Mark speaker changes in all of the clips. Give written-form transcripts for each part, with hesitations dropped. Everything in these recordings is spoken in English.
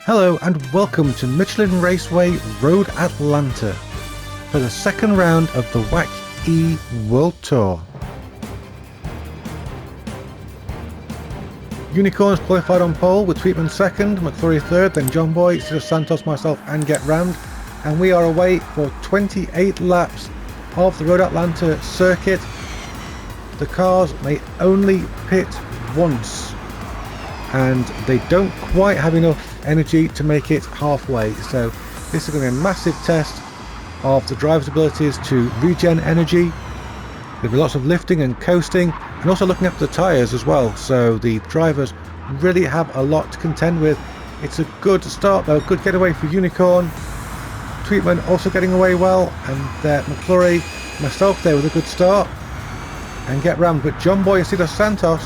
Speaker 1: Hello and welcome to Michelin Raceway Road Atlanta for the second round of the WAC E World Tour. Unicorns qualified on pole with Tweetman second, McFlurry third, then John Boy, Cito Santos, myself and Get Rammed, and we are away for 28 laps of the Road Atlanta circuit. The cars may only pit once and they don't quite have enough energy to make it halfway, so this is going to be a massive test of the driver's abilities to regen energy. There'll be lots of lifting and coasting and also looking after the tyres as well, so the drivers really have a lot to contend with. It's a good start though, good getaway for Unicorn. Tweetman also getting away well, and McFlurry, myself there with a good start and Get Rammed, but John Boy and Cito Santos,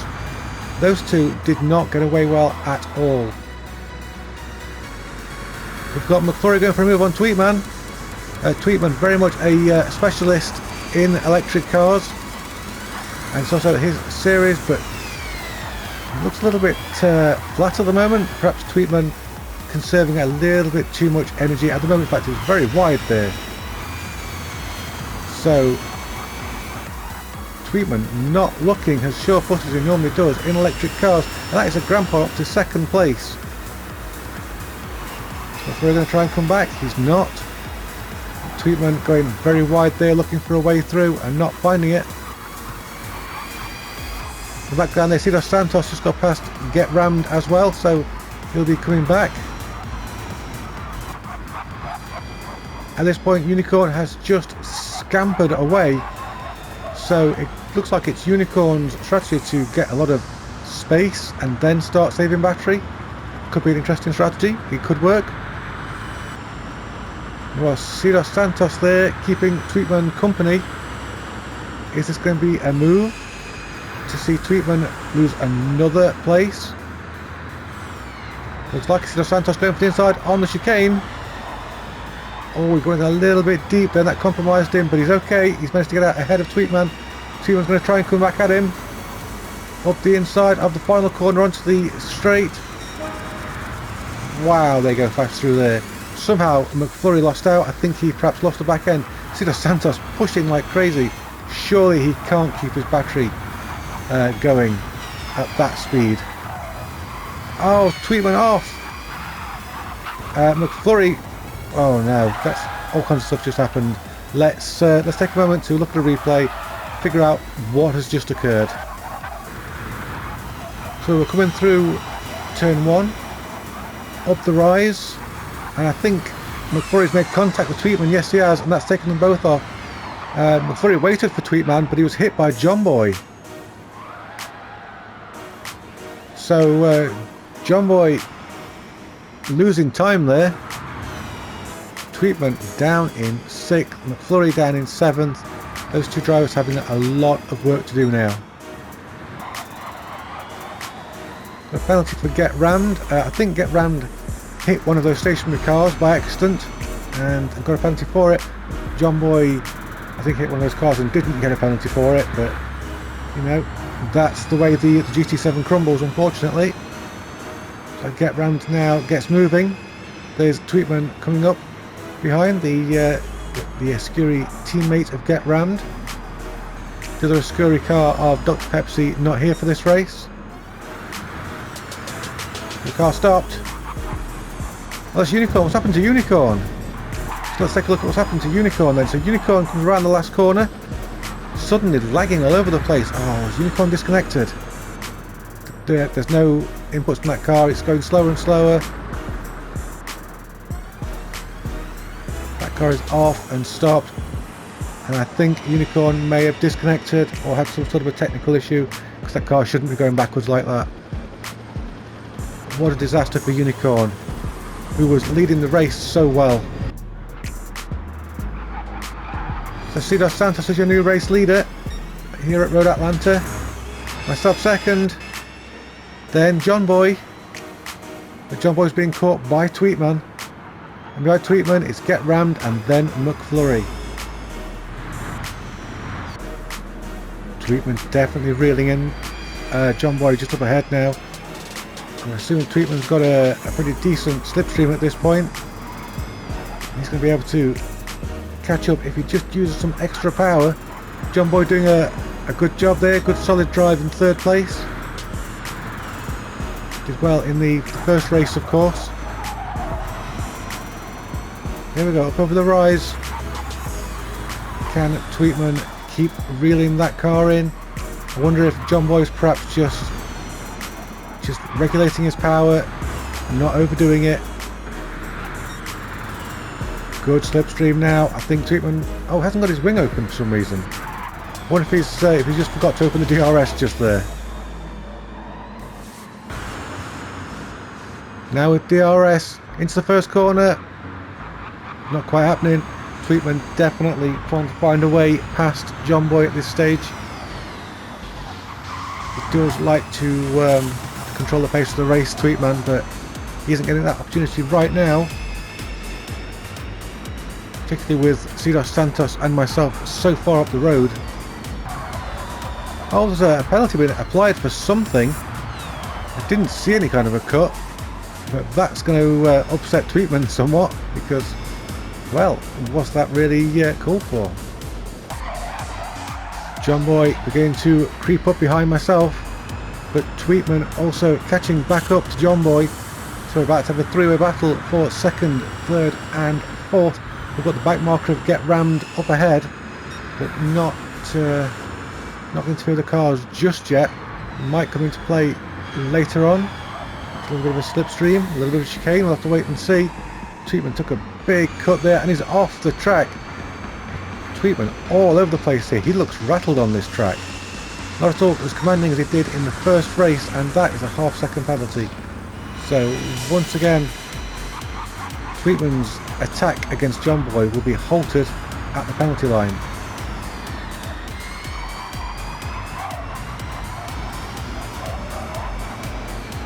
Speaker 1: those two did not get away well at all. We've got McFlurry going for a move on Tweetman. Tweetman very much a specialist in electric cars, and it's also his series, but it looks a little bit flat at the moment. Perhaps Tweetman conserving a little bit too much energy at the moment. In fact, it's very wide there. So Tweetman not looking as sure-footed as he normally does in electric cars, and that is a grandpa up to second place. If we're going to try and come back, he's not. Tweetman going very wide there, looking for a way through and not finding it. In the background there, Cito Santos just got past Get Rammed as well, so he'll be coming back. At this point, Unicorn has just scampered away, so it looks like it's Unicorn's strategy to get a lot of space and then start saving battery. Could be an interesting strategy, it could work. Well, Cito Santos there keeping Tweetman company. Is this going to be a move to see Tweetman lose another place? Looks like Cito Santos going for the inside on the chicane. Oh, we're going a little bit deep then, that compromised him, but he's okay. He's managed to get out ahead of Tweetman. Tweetman's going to try and come back at him. Up the inside of the final corner onto the straight. Wow, they go fast through there. Somehow McFlurry lost out. I think he perhaps lost the back end. Cito Santos pushing like crazy. Surely he can't keep his battery going at that speed. Oh, Tweetman off. McFlurry. Oh no, that's all kinds of stuff just happened. Let's take a moment to look at a replay, figure out what has just occurred. So we're coming through turn one, up the rise, and I think McFlurry's made contact with Tweetman. Yes, he has, and that's taken them both off. McFlurry waited for Tweetman, but he was hit by John Boy. So John Boy losing time there. Tweetman down in 6th, McFlurry down in 7th. Those two drivers having a lot of work to do now. A penalty for Get Rammed. I think Get Rammed hit one of those stationary cars by accident and got a penalty for it. John Boy, I think, hit one of those cars and didn't get a penalty for it, but you know, that's the way the GT7 crumbles, unfortunately. So Get Rammed now gets moving. There's Tweetman coming up behind the Escuri teammate of Get Rammed. The other Escuri car of Dr. Pepsi not here for this race. The car stopped. Well, that's Unicorn. What's happened to Unicorn? So let's take a look at what's happened to Unicorn then. So Unicorn comes around the last corner, suddenly lagging all over the place. Oh, is Unicorn disconnected? There's no inputs from that car. It's going slower and slower. That car is off and stopped, and I think Unicorn may have disconnected or had some sort of a technical issue, because that car shouldn't be going backwards like that. What a disaster for Unicorn, who was leading the race so well. So Cito Santos is your new race leader here at Road Atlanta. Myself second, then John Boy. But John Boy's being caught by Tweetman. And behind Tweetman it's Get Rammed and then McFlurry. Tweetman's definitely reeling in. John Boy just up ahead now. So I assume Tweetman's got a pretty decent slipstream at this point. He's going to be able to catch up if he just uses some extra power. John Boy doing a good job there, good solid drive in third place. Did well in the first race, of course. Here we go, up over the rise. Can Tweetman keep reeling that car in? I wonder if John Boy's perhaps just regulating his power, not overdoing it. Good slipstream now. I think Tweetman, oh, hasn't got his wing open for some reason. I wonder if he's just forgot to open the DRS just there. Now with DRS into the first corner, not quite happening. Tweetman definitely trying to find a way past John Boy at this stage. He does like to control the pace of the race, Tweetman, but he isn't getting that opportunity right now. Particularly with Dos Santos and myself so far up the road. Oh, there's a penalty being applied for something. I didn't see any kind of a cut, but that's going to upset Tweetman somewhat because, well, was that really called for? John Boy beginning to creep up behind myself, but Tweetman also catching back up to John Boy. So we're about to have a three-way battle for second, third and fourth. We've got the back marker of get rammed up ahead, but not into the cars just yet. Might come into play later on. A little bit of a slipstream, a little bit of chicane, we'll have to wait and see. Tweetman took a big cut there and he's off the track. Tweetman all over the place here. He looks rattled on this track. Not at all as commanding as he did in the first race, and that is a half-second penalty. So once again, Tweetman's attack against John Boy will be halted at the penalty line.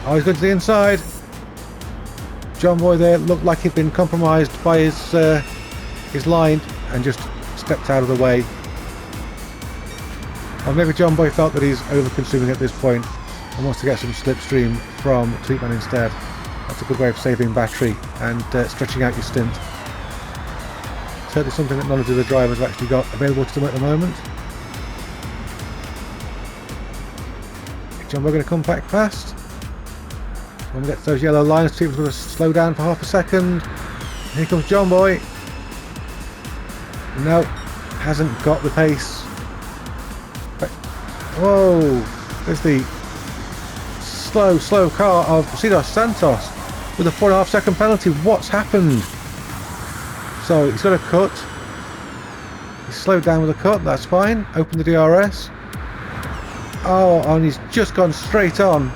Speaker 1: Oh, he's going to the inside. John Boy there looked like he'd been compromised by his line and just stepped out of the way. Or maybe John Boy felt that he's over-consuming at this point and wants to get some slipstream from Tweetman instead. That's a good way of saving battery and stretching out your stint. Certainly something that none of the other drivers have actually got available to them at the moment. John Boy going to come back fast. When we get to those yellow lines, Tweetman's going to slow down for half a second. Here comes John Boy. No, hasn't got the pace. But, whoa, there's the slow car of Dos Santos with a 4.5 second penalty. What's happened? So he's got a cut. He's slowed down with a cut, that's fine. Open the DRS. Oh, and he's just gone straight on.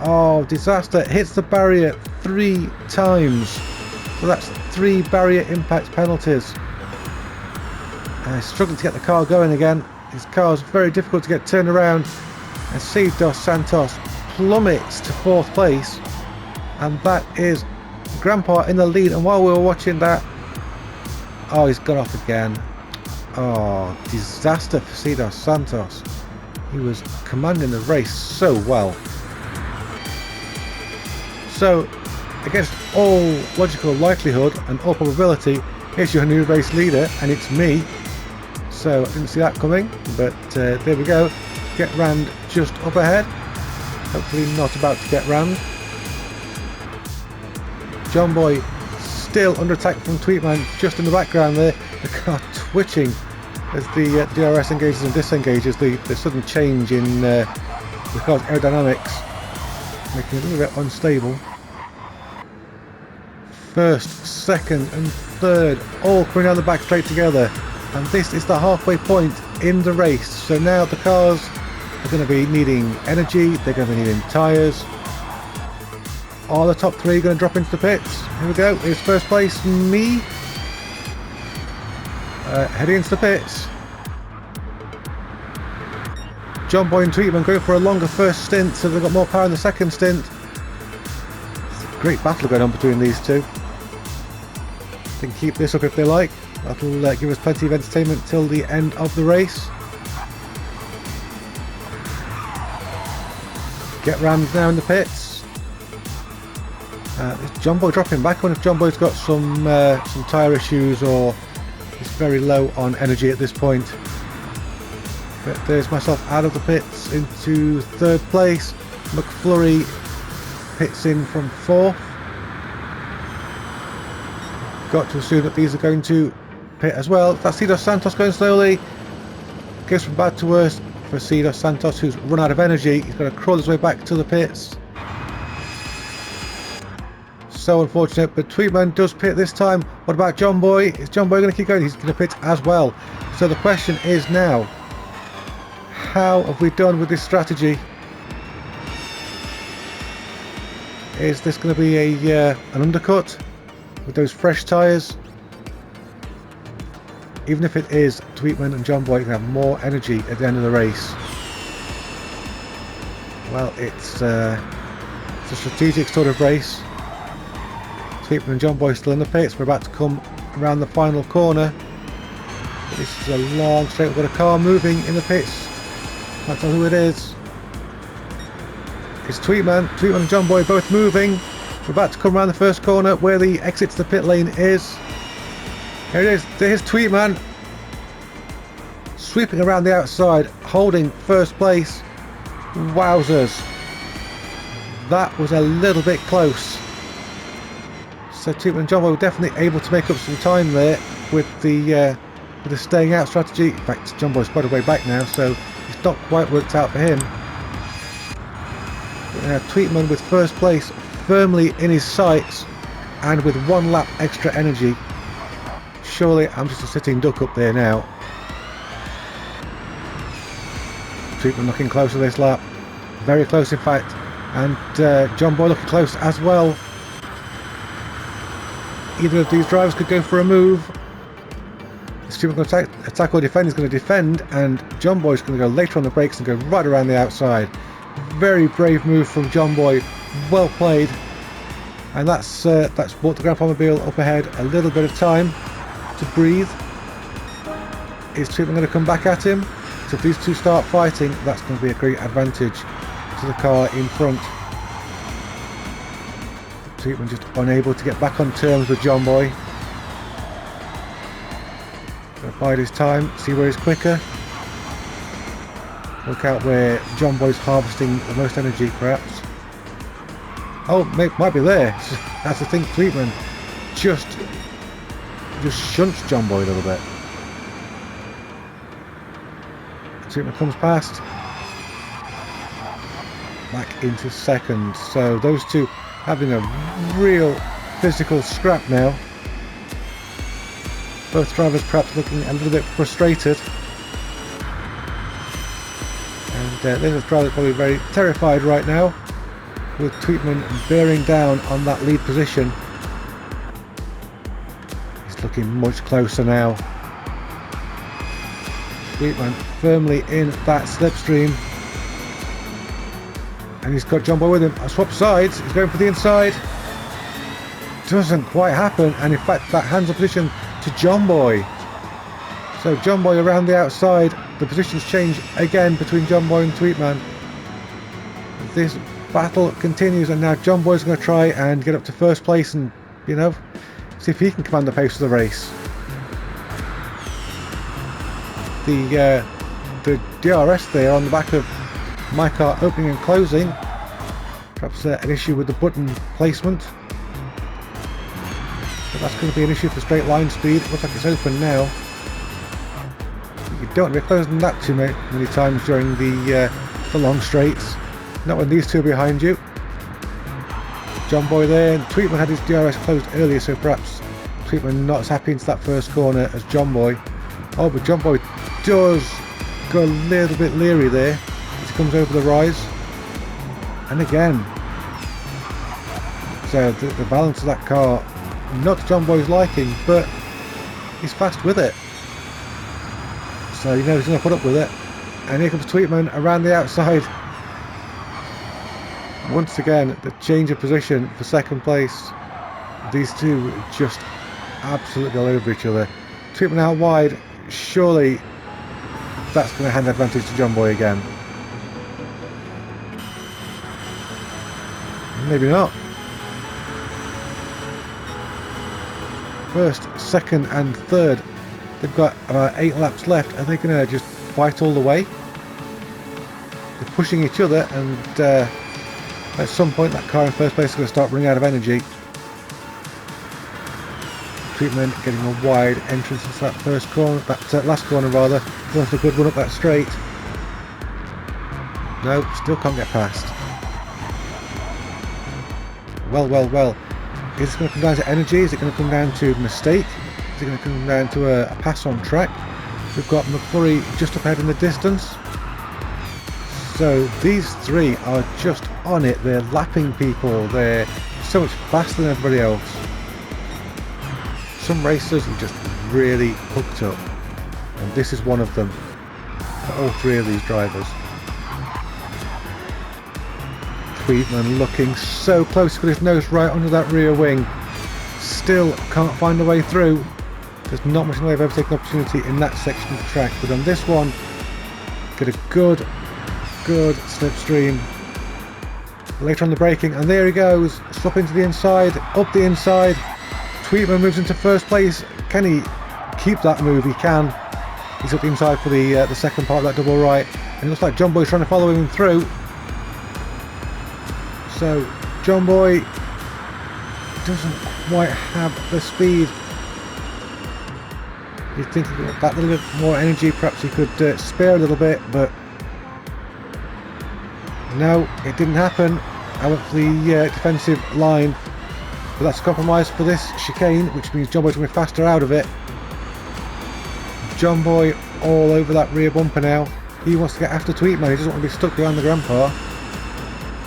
Speaker 1: Oh, disaster. Hits the barrier 3 times. So that's 3 barrier impact penalties. And he's struggling to get the car going again. His car's very difficult to get turned around. And Dos Santos plummets to 4th place. And that is Grandpa in the lead. And while we were watching that, oh, he's gone off again. Oh, disaster for Dos Santos. He was commanding the race so well. So, against all logical likelihood and all probability, here's your new race leader, and it's me. So I didn't see that coming, but there we go. Get rammed just up ahead. Hopefully not about to get rammed. John Boy still under attack from Tweetman, just in the background there. The car twitching as the DRS engages and disengages. The sudden change in the car's aerodynamics, making it a little bit unstable. First, second and third all coming down the back straight together, and this is the halfway point in the race. So now the cars are going to be needing energy, they're going to be needing tyres. Are the top 3 going to drop into the pits? Here we go, here's first place, me. Heading into the pits. John Boy and Tweetman going for a longer first stint, so they've got more power in the second stint. Great battle going on between these two. They can keep this up if they like. That'll give us plenty of entertainment till the end of the race. Get rammed now in the pits. Is John Boy dropping back? I wonder if John Boy's got some tyre issues or is very low on energy at this point. But there's myself out of the pits into 3rd place. McFlurry pits in from 4th. Got to assume that these are going to pit as well. That's C. Santos going slowly. Goes from bad to worse for C. Santos, who's run out of energy. He's going to crawl his way back to the pits. So unfortunate, but Tweetman does pit this time. What about John Boy? Is John Boy going to keep going? He's going to pit as well. So the question is now, how have we done with this strategy? Is this going to be an undercut with those fresh tyres? Even if it is, Tweetman and John Boy can have more energy at the end of the race. Well, it's a strategic sort of race. Tweetman and John Boy still in the pits. We're about to come around the final corner. But this is a long straight. We've got a car moving in the pits. Can't tell who it is. It's Tweetman. Tweetman and John Boy both moving. We're about to come around the first corner where the exit to the pit lane is. Here it is. There's Tweetman. Sweeping around the outside, holding 1st place. Wowzers. That was a little bit close. So Tweetman and John Boy were definitely able to make up some time there with the staying out strategy. In fact, John Boy's quite a way back now, so it's not quite worked out for him. Tweetman with 1st place firmly in his sights and with 1 lap extra energy. Surely I'm just a sitting duck up there now. Tweetman looking closer this lap. Very close in fact. And John Boy looking close as well. Either of these drivers could go for a move. Tweetman going to attack or defend. He's going to defend, and John Boy's going to go later on the brakes and go right around the outside. Very brave move from John Boy. Well played. And that's bought the Grand Promobile up ahead a little bit of time to breathe. Is Tweetman going to come back at him? So if these two start fighting, that's going to be a great advantage to the car in front. Tweetman just unable to get back on terms with John Boy. Going to bide his time, see where he's quicker. Look out where John Boy's harvesting the most energy, perhaps. Oh, might be there. That's the thing. Tweetman just shunts John Boy a little bit. Tweetman comes past. Back into 2nd. So those two having a real physical scrap now. Both drivers perhaps looking a little bit frustrated. And there's a driver probably very terrified right now, with Tweetman bearing down on that lead position. He's looking much closer now. Tweetman firmly in that slipstream. And he's got John Boy with him. I swap sides. He's going for the inside. Doesn't quite happen. And in fact, that hands the position to John Boy. So John Boy around the outside. The positions change again between John Boy and Tweetman. This battle continues, and now John Boy's going to try and get up to 1st place and, you know, see if he can command the pace of the race. The DRS there on the back of my car opening and closing. Perhaps an issue with the button placement. But that's going to be an issue for straight line speed. It looks like it's open now. You don't be closing that too many times during the long straights. Not when these two are behind you. John Boy there, and Tweetman had his DRS closed earlier, so perhaps Tweetman not as happy into that first corner as John Boy. Oh, but John Boy does go a little bit leery there as he comes over the rise. And again, so the balance of that car, not to John Boy's liking, but he's fast with it. So you know he's going to put up with it. And here comes Tweetman around the outside. Once again, the change of position for 2nd place. These two just absolutely all over each other. Tweetman out wide. Surely that's going to hand advantage to John Boy again. Maybe not. First, second and third. They've got about 8 laps left. Are they going to just fight all the way? They're pushing each other, and at some point that car in first place is going to start running out of energy. Treatment getting a wide entrance into that first corner, that last corner rather. Wants a good run up that straight. No, still can't get past. Well. Is it going to come down to energy? Is it going to come down to mistake? Is it going to come down to a pass on track? We've got McFlurry just up ahead in the distance. So these three are just on it. They're lapping people. They're so much faster than everybody else. Some racers are just really hooked up, and this is one of them for all three of these drivers. Tweedman looking so close, with his nose right under that rear wing. Still can't find a way through. There's not much in the way of overtaking opportunity in that section of the track, but on this one, get a good slipstream. Later on the braking, and there he goes, slip into the inside, up the inside. Tweedman moves into first place. Can he keep that move? He can. He's up the inside for the second part of that double right, and it looks like John Boy's trying to follow him through. So John Boy doesn't quite have the speed. You'd think with that little bit more energy, perhaps he could spare a little bit, but no, it didn't happen. I went for the defensive line, but that's a compromise for this chicane, which means John Boy's going to be faster out of it. John Boy all over that rear bumper now. He wants to get after Tweedman. He doesn't want to be stuck behind the grandpa.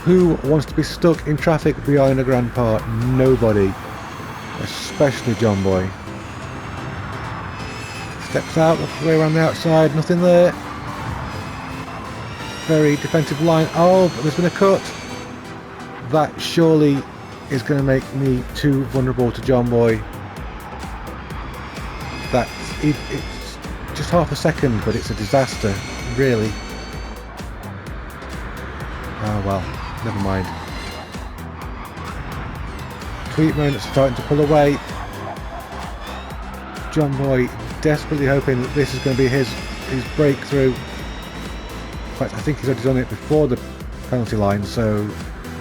Speaker 1: Who wants to be stuck in traffic behind a grandpa? Nobody, especially John Boy. Steps out, looks way around the outside, nothing there. Very defensive line. Oh, but there's been a cut. That surely is going to make me too vulnerable to John Boy. It's just half a second, but it's a disaster, really. Oh well, never mind. Tweedman starting to pull away. John Boy desperately hoping that this is going to be his breakthrough. In fact, I think he's already done it before the penalty line, so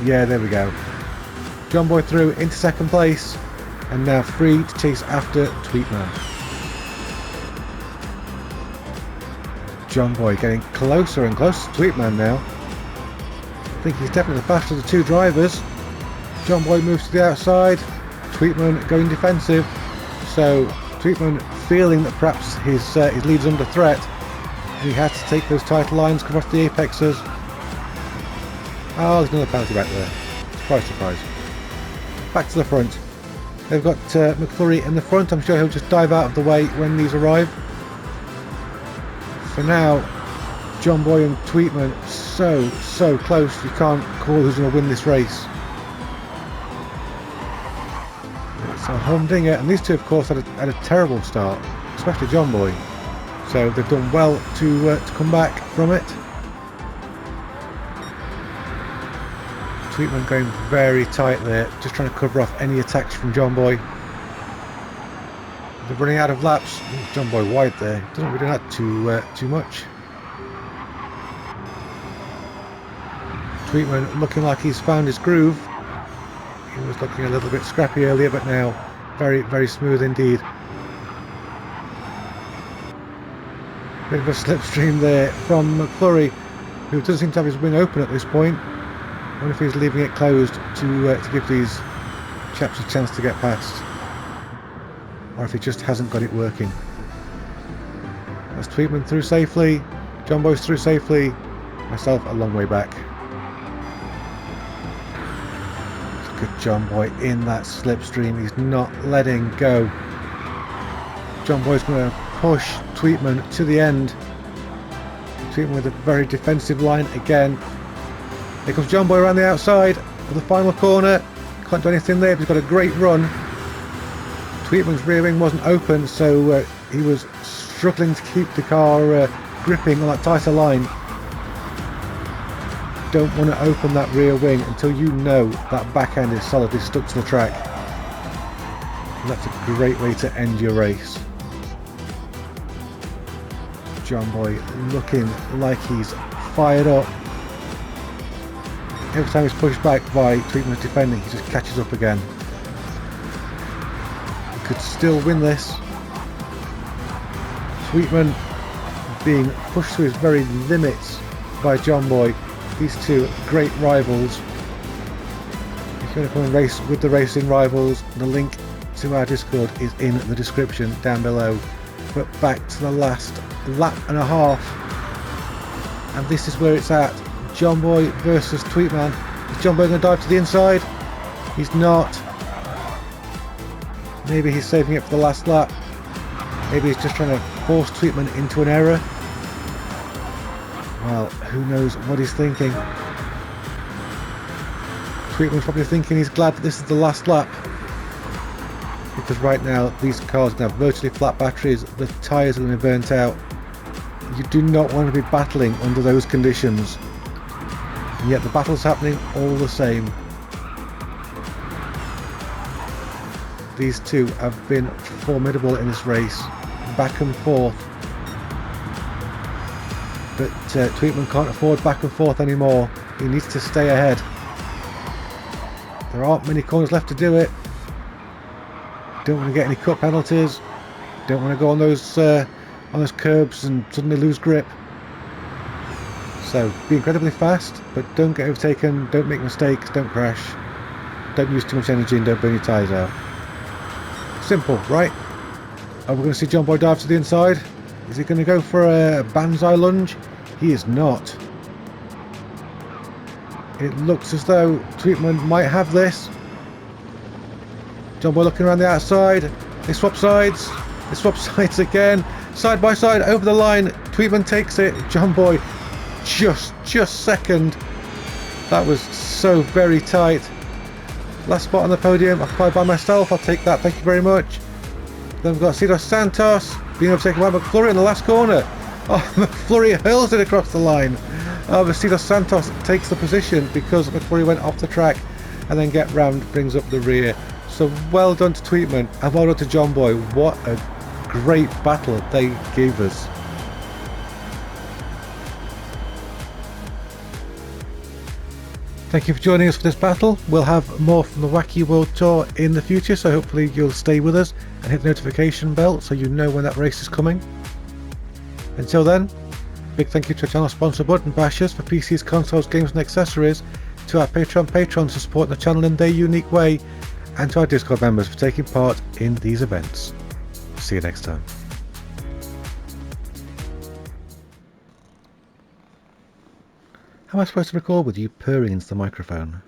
Speaker 1: yeah, there we go. John Boy through into second place, and now free to chase after Tweedman. John Boy getting closer and closer to Tweedman now. I think he's definitely the faster of the two drivers. John Boy moves to the outside, Tweedman going defensive, so Tweedman feeling that perhaps his lead's under threat. He had to take those tight lines, come off the apexes. Oh, there's another penalty back there. Surprise, surprise. Back to the front. They've got McFlurry in the front. I'm sure he'll just dive out of the way when these arrive. For now, John Boy and Tweedman so close. You can't call who's going to win this race. It's a humdinger, and these two, of course, had a terrible start, especially John Boy. So they've done well to come back from it. Tweedman going very tight there, just trying to cover off any attacks from John Boy. They're running out of laps. John Boy wide there. Doesn't really add too much. Tweedman looking like he's found his groove. He was looking a little bit scrappy earlier, but now very smooth indeed. Bit of a slipstream there from McFlurry, who doesn't seem to have his wing open at this point. I wonder if he's leaving it closed to give these chaps a chance to get past, or if he just hasn't got it working. That's Tweedman through safely, John Boy's through safely, myself a long way back. Good John Boy in that slipstream, he's not letting go. John Boy's going to push Tweedman to the end. Tweedman with a very defensive line again. Here comes John Boy around the outside for the final corner. Can't do anything there, but he's got a great run. Tweedman's rear wing wasn't open, so he was struggling to keep the car gripping on that tighter line. don't want to open that rear wing until you know that back end is solidly stuck to the track. And that's a great way to end your race. John Boy looking like he's fired up. Every time he's pushed back by Tweetman's defending, he just catches up again. He could still win this. Tweetman being pushed to his very limits by John Boy. These two great rivals. If you want to come and race with the Racing Rivals, the link to our Discord is in the description down below. But back to the last lap and a half, and this is where it's at. John Boy versus Tweetman. Is John Boy going to dive to the inside? He's not. Maybe he's saving it for the last lap. Maybe he's just trying to force Tweetman into an error. Well, who knows what he's thinking. Tweetman's probably thinking he's glad that this is the last lap, because right now these cars are going to have virtually flat batteries, the tyres are going to be burnt out. You do not want to be battling under those conditions, and yet the battle's happening all the same. These two have been formidable in this race, back and forth, but Tweetman can't afford back and forth anymore. He needs to stay ahead. There aren't many corners left to do it. Don't want to get any cut penalties. Don't want to go on those curbs and suddenly lose grip. So be incredibly fast, but don't get overtaken, don't make mistakes, don't crash, don't use too much energy, and don't burn your tyres out. Simple, right? Are we going to see John Boy dive to the inside? Is he going to go for a banzai lunge? He is not. It looks as though Tweetman might have this. John Boy looking around the outside. They swap sides. They swap sides again. Side by side over the line. Tweetman takes it. John Boy just second. That was so very tight. Last spot on the podium occupied by myself. I'll take that. Thank you very much. Then we've got Dos Santos being overtaken by McFlurry in the last corner. Oh, McFlurry hurls it across the line. But Dos Santos takes the position because McFlurry went off the track, and then get rammed, brings up the rear. So well done to Tweetman, and well done to John Boy. What a great battle they gave us. Thank you for joining us for this battle. We'll have more from the Wacky World Tour in the future, so hopefully you'll stay with us and hit the notification bell so you know when that race is coming. Until then, big thank you to our channel sponsor Button Bashers for PCs, consoles, games and accessories, to our Patreon patrons for supporting the channel in their unique way, and to our Discord members for taking part in these events. See you next time. How am I supposed to record with you purring into the microphone?